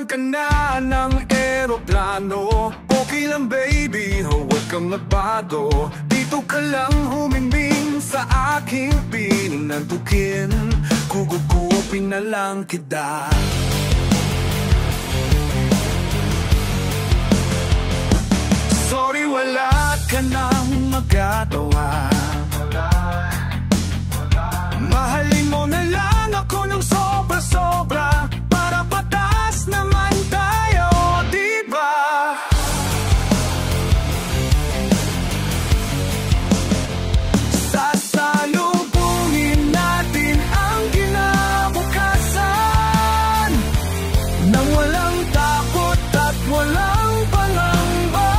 Sakyan ka na ng eroplano. Okay lang baby, huwag kang magbago. Dito ka lang humingming sa aking pinantukin. Kugugupin na lang kita. Sorry, wala ka nang magagawa. Mahalin mo na lang ako ng sobra-sobra, para patas naman tayo, diba? Sasalubungin natin ang kinabukasan nang walang takot at walang pangamba.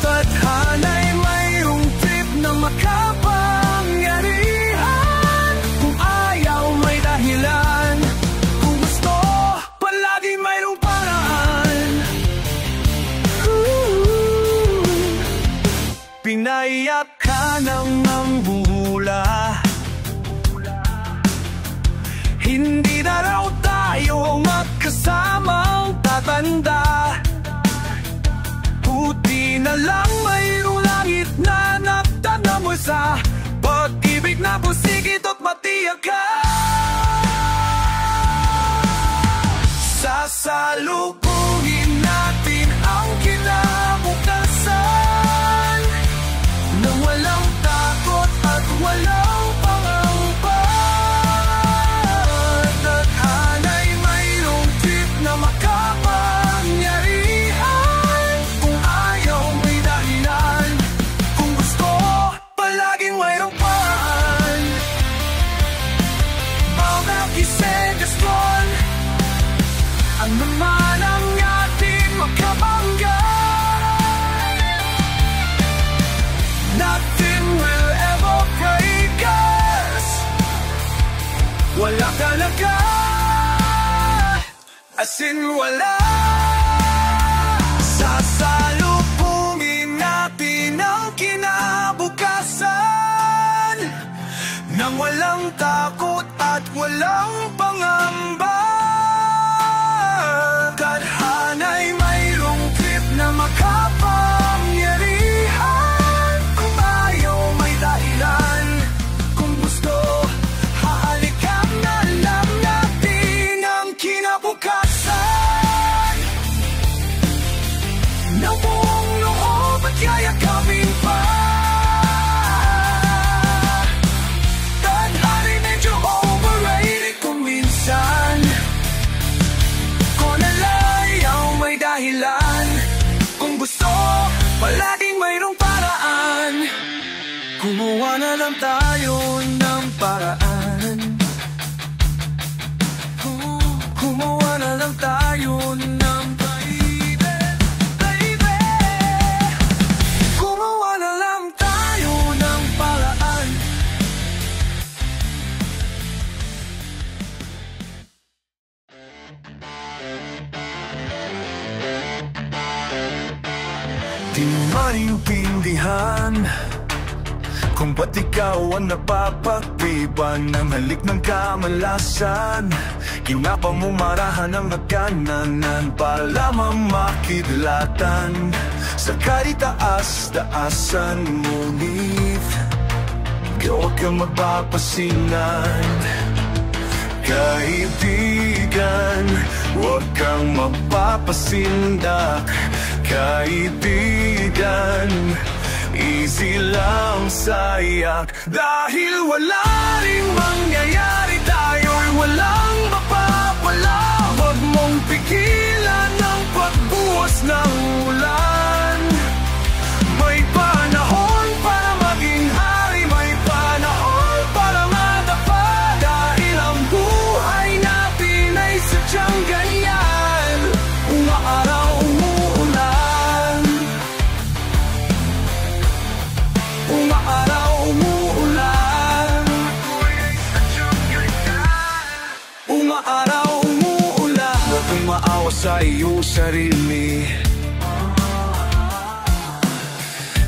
Tadhana'y mayroong trip na makapangyarihan. Kung ayaw may dahilan, kung gusto palagi mayroong paraan. Pinaiyak ka ng namumula, hindi na raw tayo magkasamang tatanda. Buti na lang mayroong langit na nagtana mo sa pag-ibig na busigit at matiyak ka. Sasalubungin natin ang kinabukasan nang walang takot at walang pangamba. Tadhana'y mayroong trip na makapangyarihan. Kung ayaw may dahilan, kung gusto palaging mayroong paraan. Bawat isegaston, ang naman ang ating makabangga. Nothing will ever break us. Wala talaga, as in wala. Sasalubungin natin ang kinabukasan nang walang takot at walang pangamba. Tadhana'y mayroong trip na makapangyarihan. Kung ayaw may dahilan, kung gusto hahalikan na lang natin ang kinabukasan. Na buong loob at yayakapin pa. Tadhana'y medyo overrated kung minsan. Kung alayaw may dahilan, kung gusto palaging mayroong paraan. Gumawa na lang tayo ng paraan. Gumawa na lang tayo ng baby, baby. Gumawa na lang tayo ng paraan. Di maintindihan kung ba't ikaw ang napapagpipan ng halik ng kamalasan. Kinapamumarahan ng hagkananan para mamakidlatan sa karitaas-taasan. Ngunit huwag kang magpapasinan, kaibigan. Huwag kang magpapasindak, kaibigan. Easy lang sayak, dahil wala ring mangyayari, tayo'y walang mapapala. Huwag mong pigilan ang pagbuhos ng ulan. May panahon para maging hari, may panahon para madapa. Dahil ang buhay natin ay sadyang ganyan, umaaraw, umuulan. Umaaraw, umuulan. Umaaraw, umuulan. Huwag kang maawa sa iyong sarili.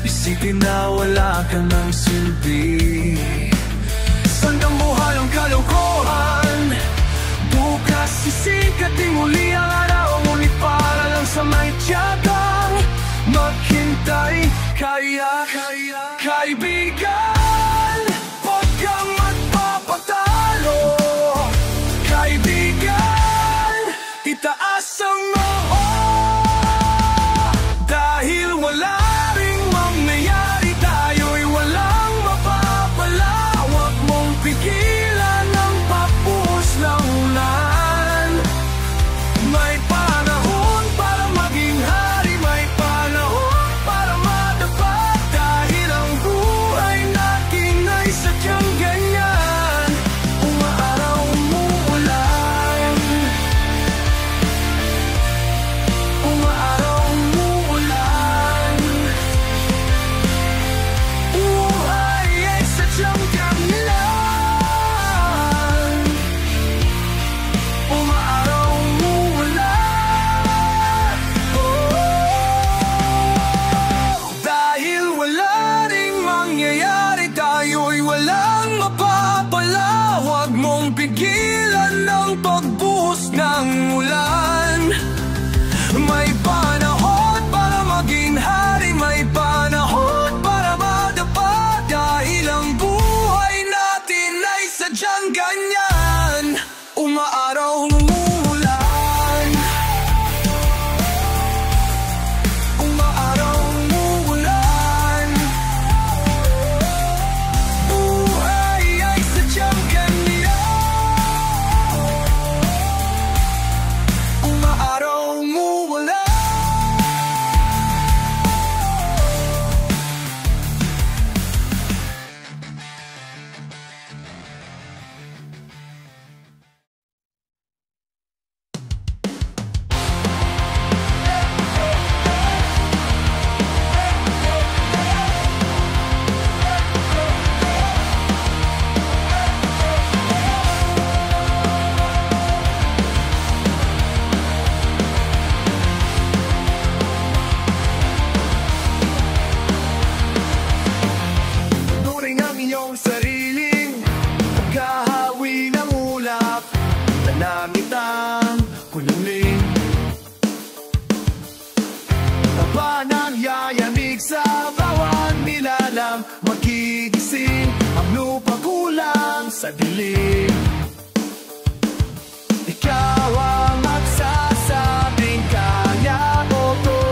Isipin na wala ka ng silbi. Saan kang buhay ang kalokohan? Bukas Sisikat din muli ang araw, ngunit para lang sa may tiyagang maghintay. Kaya kaibigan, huwag kang magpapatalo. Kaibigan, itaas ang noo, dahil wala ring mangyayari, tayo'y walang mapapala. Huwag mong pigilan ang pagbuhos ng ulan. May panahon para maging hari, may panahon para madapat, dahil ang buhay natin ay sadyang ganyan. Umaaraw, umuulan. Umaaraw, umuulan. Buhay ay sadyang ganyan. Umaaraw, umuulan. Dahil wala ring mangyayari, tayo'y walang mapapala. Huwag mong pigilan ang pagbuhos ng ulan. May panahon para maging hari, may panahon para madapat, dahil ang buhay natin ay sadyang ganyan. Umaaraw, umuulan. Umaaraw, umuulan. Buhay ay sadyang ganyan. Umaaraw, umuulan. Turing ang iyong sariling pagkahawi ng ulap, nanamit ang kulungling. Taba ng yayamig sa bawat nilalang, magigising ang lupa kulang sa dilim. Ikaw ang magsasabing kanya ko to,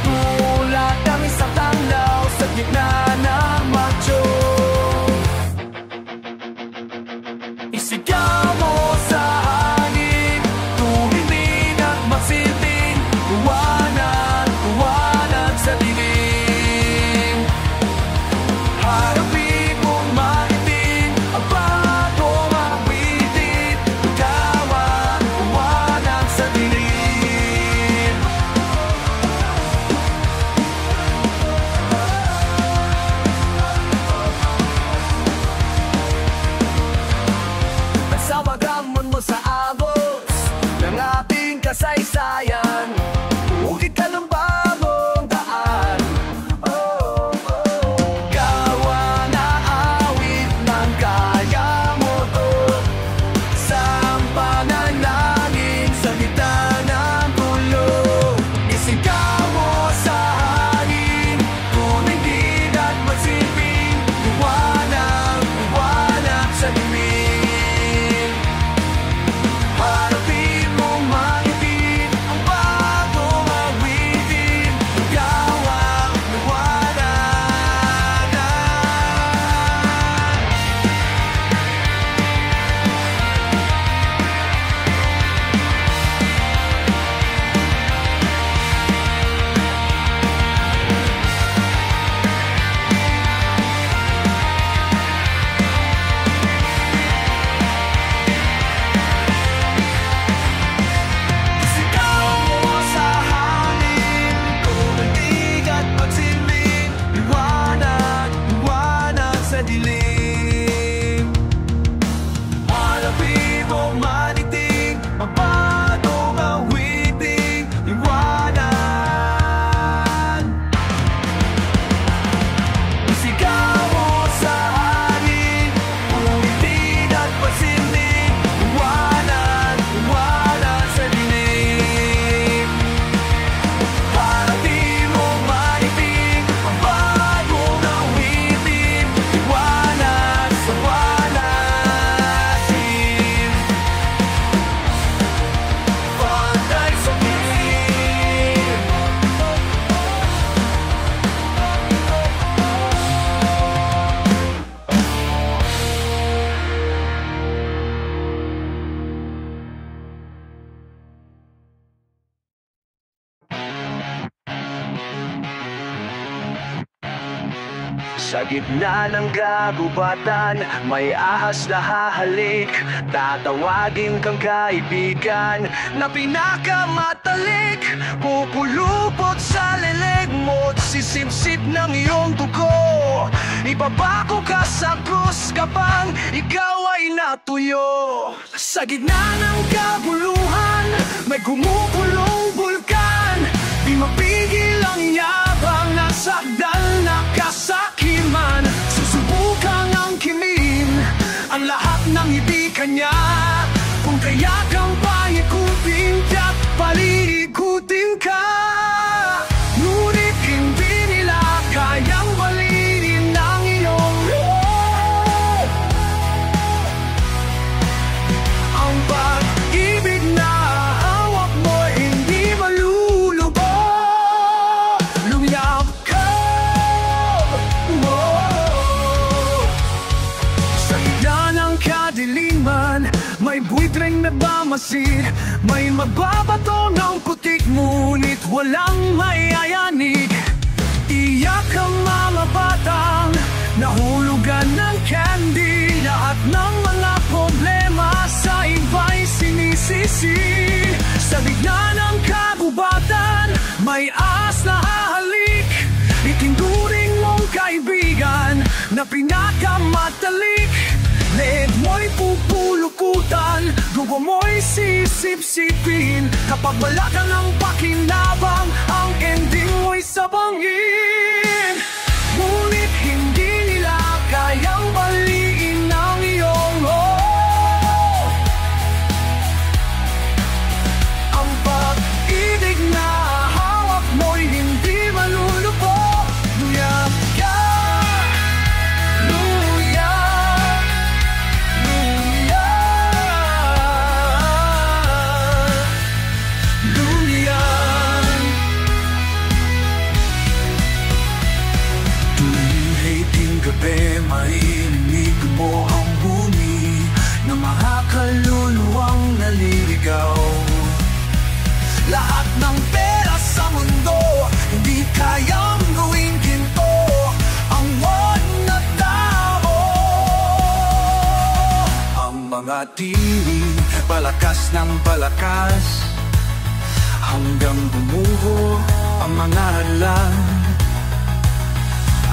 tulad ng isang tanglaw sa gitna ng macho. Isigaw mo sa hangin, tumingin at magsilbing liwanag, liwanag sa dilim. Harapin mong makitin ang bago Sa gitna ng kagubatan, may ahas na hahalik. Tatawagin kang kaibigan na pinakamatalik. Pupulupot sa leeg mo't sisipsip ng iyong dugo. Ibabako ka sa krus kapag ikaw ay natuyo. Sa gitna ng kabuluhan, may gumugulong bulkan. Di mapigil ang yabang na sakdal na kasakiman. Susubukan ang kimin, ang lahat ng ibigan niya. Kung kaya kang paikupin ka't palikutin ka, ngunit hindi nila kayang baliin ang iyong ang pag-ibig na hawak mo hindi malulubog. Lumiyap ka, sa gitna ng kadiliman, may buitreng nagmamasid. May magbabato ng putik, ngunit walang mayayanig. Iyak ang mga batang nahulugan ng candy. Lahat ng mga problema sa iba'y sinisisi. Sa gitna ng kagubatan, may ahas na hahalik. Itinduring mong kaibigan na pinakamatalik. Leeg mo'y pupulukutan, dugo mo'y sisip-sipin. Kapag wala ka ng pakinabang, ang ending mo'y sabangin. Ngunit hindi nila kayang baliin ang iyong ang pag-ibig na hawak mo'y hindi malulubog. Lumiyap ka, mainig mo ang buni ng mga kaluluwang naliligaw. Lahat ng pera sa mundo hindi kayang gawing ginto ang wag na tao. Ang mga tinig, palakas ng palakas, hanggang bumuho ang mga hadlang.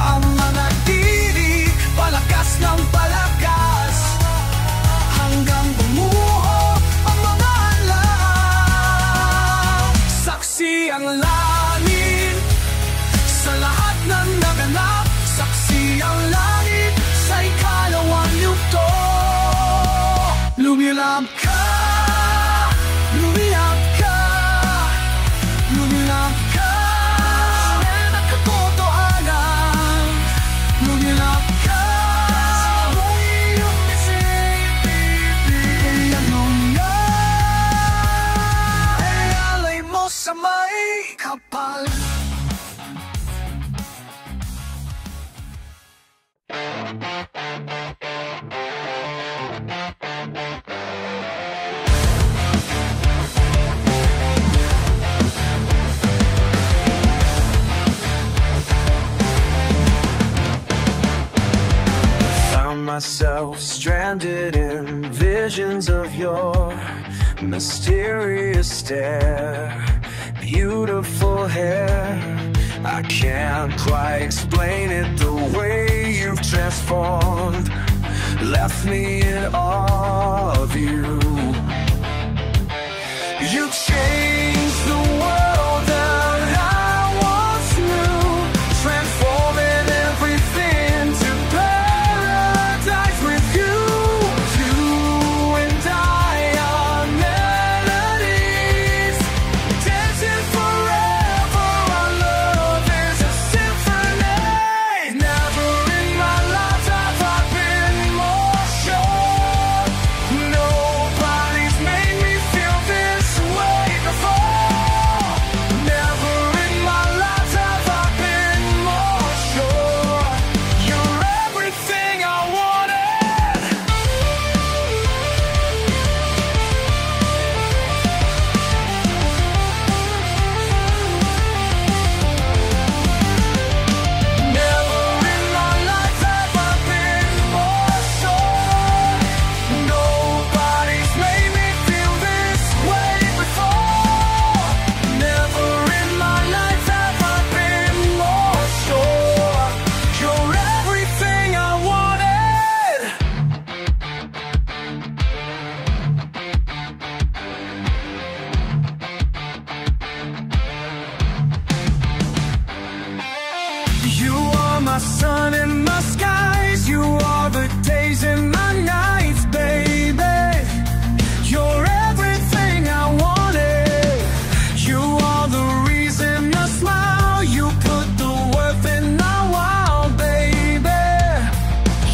Ang mga tinig, palakas ng palakas, hanggang bumuho ang mga hadlang. Saksi ang langit sa lahat ng naganap. Saksi ang langit sa ikalawang yugto. Lumilap ka, lumilap ka, lumilap ka. Lumilap ka, iyong isipin. Anong yan ay alay mo sa may kapal. Myself stranded in visions of your mysterious stare, beautiful hair. I can't quite explain it, the way you've transformed, left me in awe of you. You changed the world that I once knew, transforming everything to nobody sun and my skies. You are the days and my nights, baby. You're everything I wanted. You are the reason I smile. You put the worth in my wild, baby.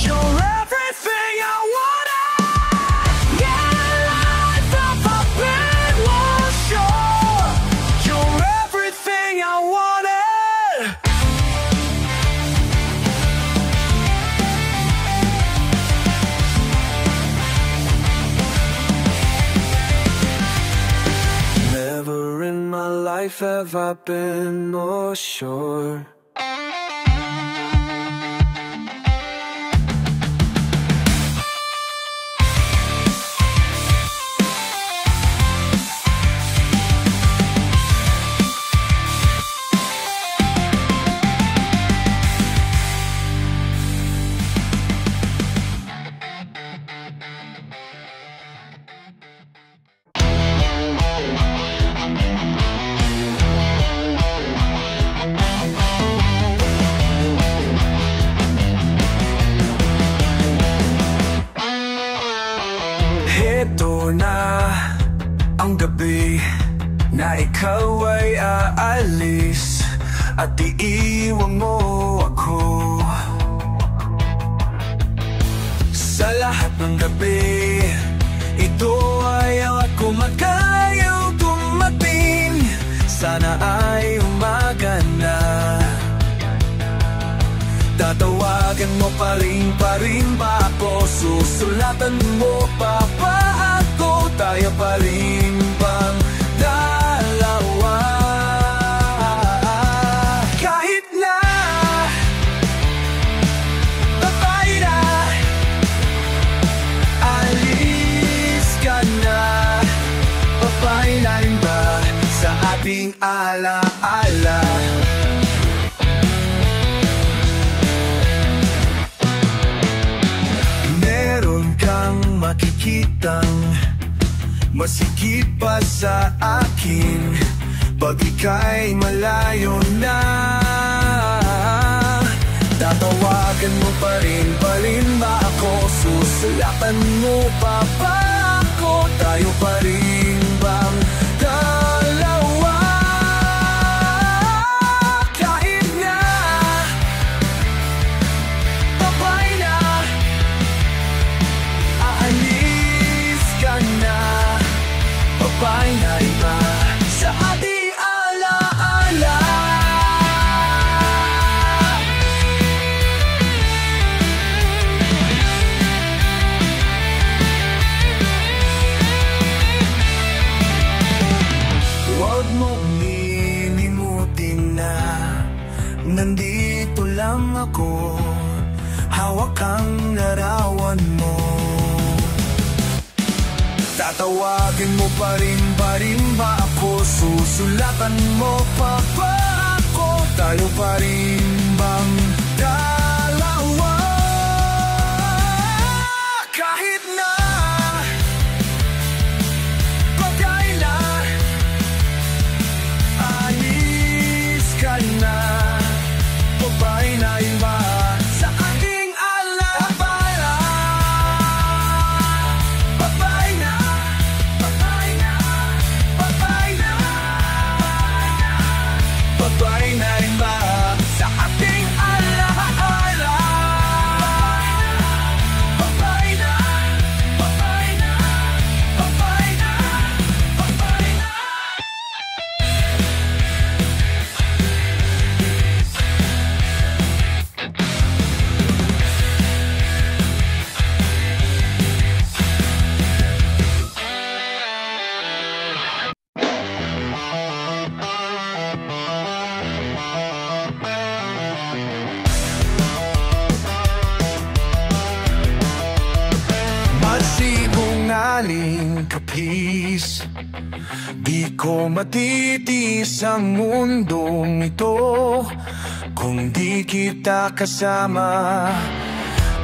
You're everything I wanted. Yeah, life up a bit more sure. You're everything I wanted. Never in my life have I been more sure. Ito na ang gabi na ikaw ay aalis at iiwan mo ako. Sa lahat ng gabi, ito ay ako magkayaw dumating. Sana ay umaga na. Tatawagan mo pa rin ba ako? Susulatan mo pa ako? Tayo pa rin bang dalawa? Kahit na babay na, alis ka na. Babay na rin ba sa ating alaala? Makikitang masikip pa sa akin pag ika'y malayo na. Tatawagan mo pa rin ba ako? Susulatan mo pa ako? Tayo pa rin bang dalawa? Kahit na babay na, babay na iba sa ating alaala. Huwag mong lilimutin na nandito lang ako. Hawak ang larawan mo. Tatawagin mo pa rin ba ako? Susulatan mo pa ako? Tayo pa rin bang dalawa? Kahit na bagay na, alis ka na. Babay na iba sa ating alaala. Babay na, babay na, babay na, babay na iba sa ating alaala. Babay na, babay na, babay na, babay na. Masinungaling kapis, di ko matitis ang mundong ito kung di kita kasama.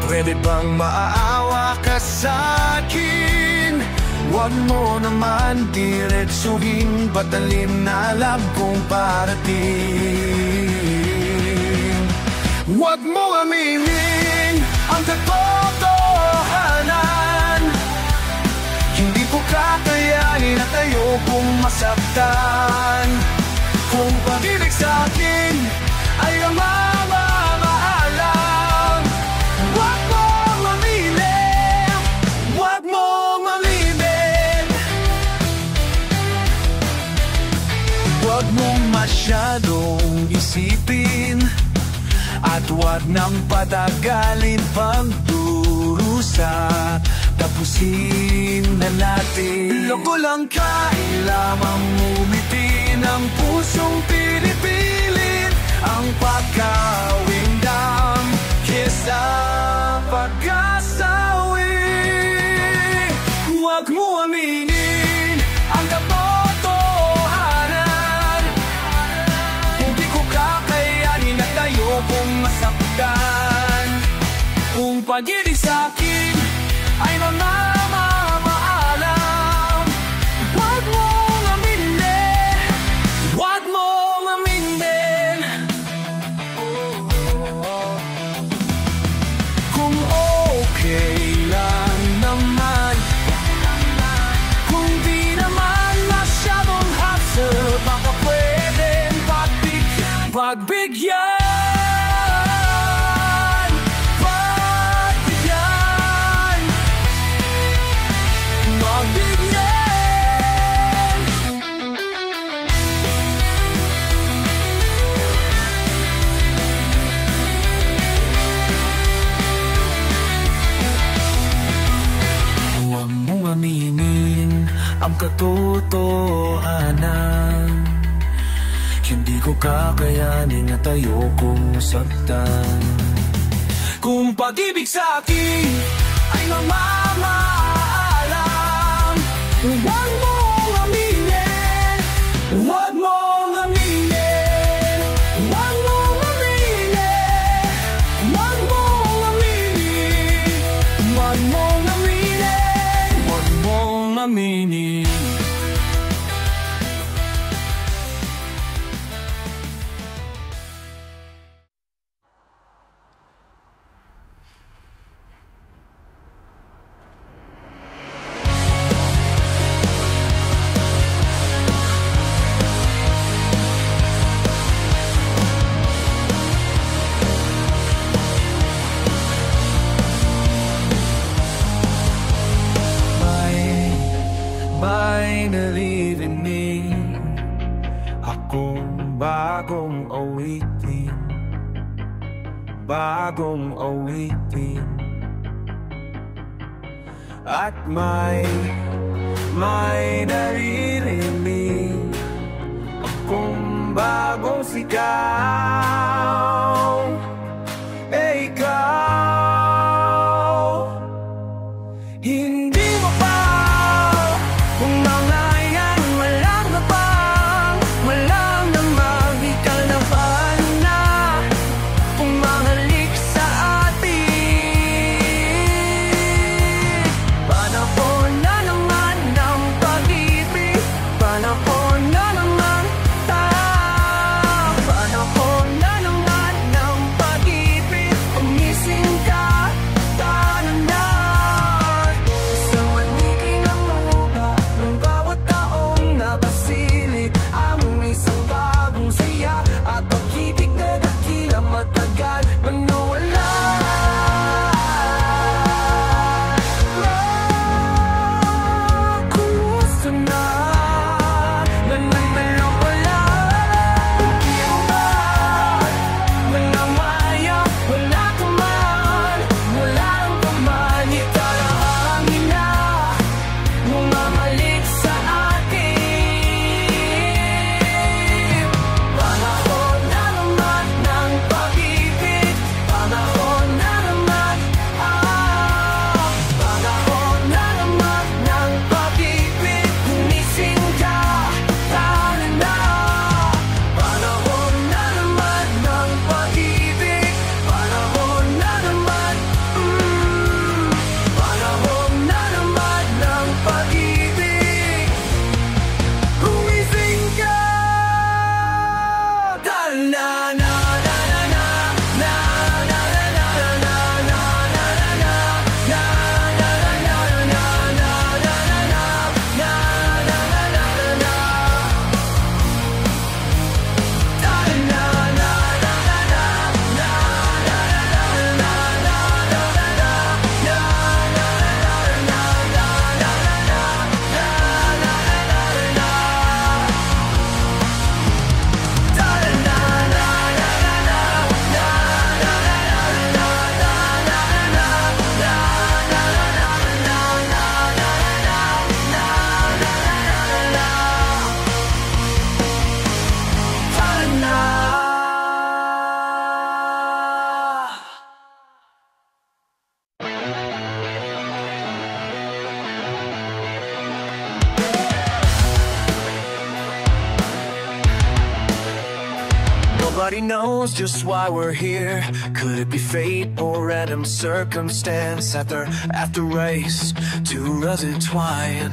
Pwede bang maaawa ka sa akin? Huwag mo naman diretsuhin, batalin na alam kong parating. Huwag mo aminin ang katotohanan. Hindi ko kakayanin at ayokong masaktan. Kung pag-ibig sa'kin ay ang mamamahalang, huwag mong aminin, huwag mong aminin. Huwag mong masyadong isipin at huwag nang patagalin pagdurusa. Tapusin na natin. Loko lang kailamang umitin ang pusong pinipilit ang pagkawindam kesa pag-asawi. Huwag mo aminin ang katotohanan. Hindi ko kakayanin at ayokong masaktan. Kung pag-ibig sa'kin ay mamamaalam, huwag mong aminin, huwag mong aminin. Kung okay lang naman, kung di naman masyadong hassle, baka pwedeng pagbigyan. Aminin ang katotohanan. Hindi ko kakayanin at ayokong saktan. Kung pag-ibig sa'kin ay mamamaalam, huwag mong aminin, huwag mong aminin, huwag mong aminin, huwag mong aminin, huwag mong aminin, huwag mong aminin. May naririnig akong bagong awitin, bagong awitin. At may naririnig akong bagong sigaw. Ikaw, hindi mo pa kung mga yan walang napang, walang namang ikalaban na pumangalik sa atin. Panahon na naman ng pag-ibig, panahon na naman panahon na naman. Nobody knows just why we're here. Could it be fate or random circumstance? After race, two us entwine.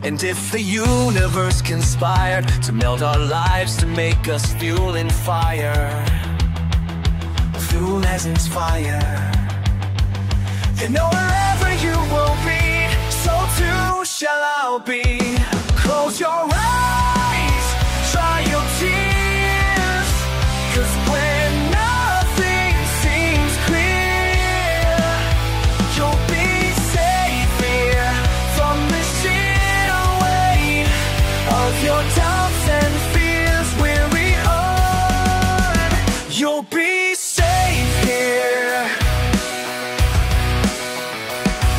And if the universe conspired to melt our lives to make us fuel and fire, fuel as its fire, you know wherever you will be, so too shall I be. Close your eyes, dry your tears, 'cause when nothing seems clear, you'll be safe here from the sheer weight of your doubts and fears. Weary on, you'll be safe here.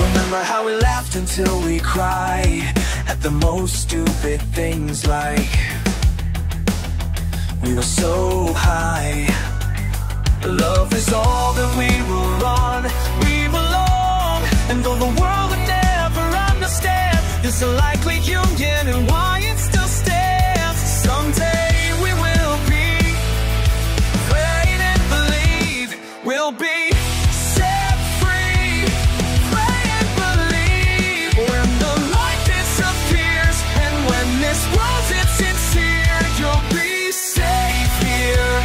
Remember how we laughed until we cried at the most stupid things, like we were so high. Love is all that we will run, we belong. And though the world would never understand, it's a likely union and why it still stands. Someday we will be pray and believe we'll be set free. Pray and believe when the light disappears, and when this world's insincere, you'll be safe here.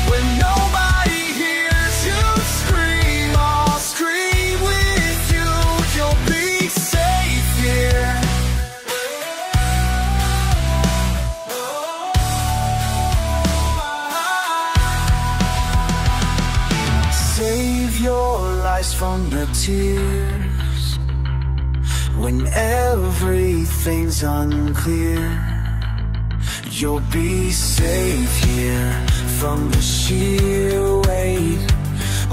When nobody hears you scream, I'll scream with you. You'll be safe here. Save your lives from the tears when everything's unclear. You'll be safe here from the sheer weight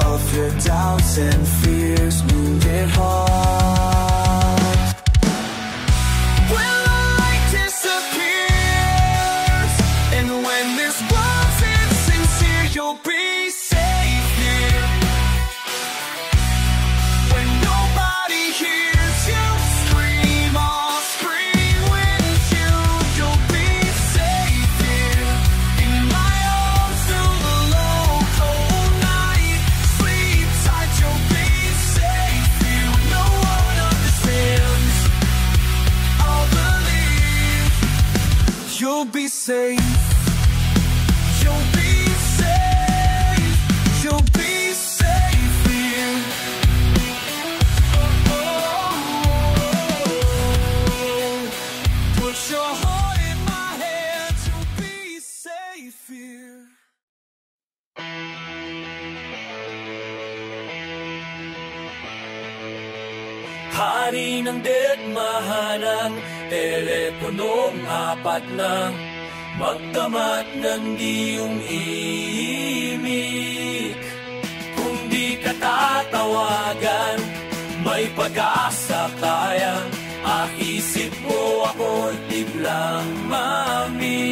of your doubts and fears. Wounded heart, when the light disappears, and when this world's insincere, you'll be safe here. When nobody hears you scream, I'll scream with you. You'll be safe here in my arms through the low, cold night. Sleep tight, you'll be safe here. No one understands, I'll believe. You'll be safe. You'll be safe. You'll be safe here. Put your heart in my hands, you'll be safe here. Hari ng digmahanan, teleponong apat na magdamat ng iyong imik. Kung di ka tatawagan, may pag-asa kaya. Isip mo ako'y biglang mami.